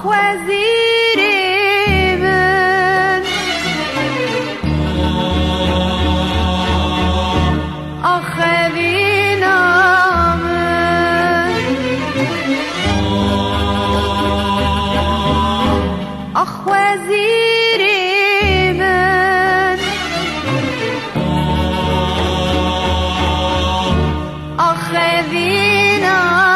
آخ وزیر من آخ وینام آخ وزیر من آخ وینام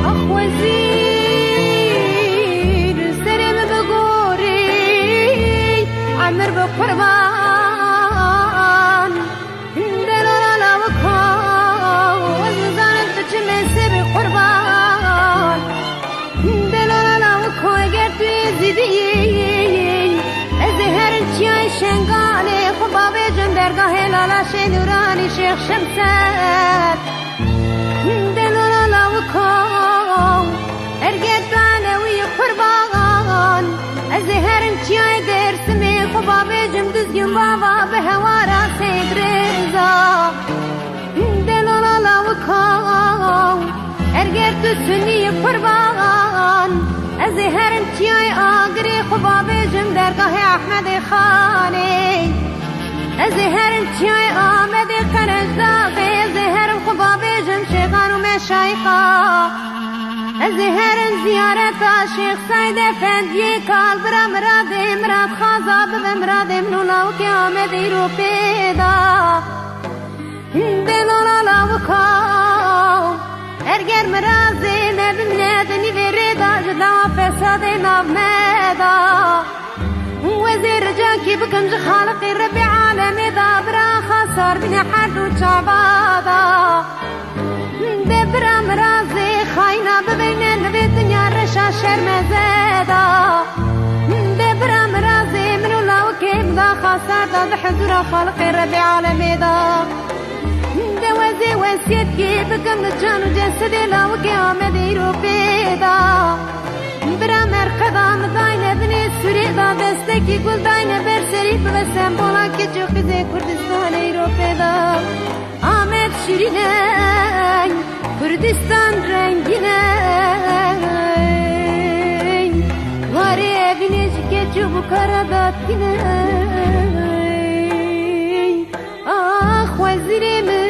آخ وزیر سرم بگوری عمر بقربان دلولا لوکا وزنزانت بچمسه بقربان دلولا لوکا اگر توی زیدی از هرن چیای شنگانه خبابه جم درگاه لالا شنورانی شیخ شمسد دلولا لوکا ارگت بانوی قربان از هرن چیای درسمی خبابه جم دزگیم بابا به هوارا سیدرزا دلولا لوکا ارگت سنی قربان از هرن چیای آگری خبابه جم درگاه احمد خانی از هرن چیای آمد قرشداقی از هرن خبابه جم شیخان و مشایقا از هرن زیارت شیخ سید افندی کال برا مراد مراد خازا به مراد منولاو که آمدی رو پیدا دلولا لاوکا ارگر مرازی نبیم ندنی ویردا جدا فساد نامدا وزیر جاکی بکم جو خالقی ربی عالمی دا برا خسار بین حد و چعبادا برا مرازی خاینا ببینه نبی دنیا رشا شرمزدا برا مرازی منو لاوکی بدا خسار دا بحضور خالق ربی عالمی دا وزی وسیت کی بکم جان و جسدی لاوکی آمدی رو پیدا برا مرقدام داینه بنی سوری دا دستکی گل داینه بر سری بلسم بولا که جو خیزه کردستان ای رو پیدا آمد شیرینه کردستان رنگینه واری بینیش که جو بکارا داد کنه آخ وزیر من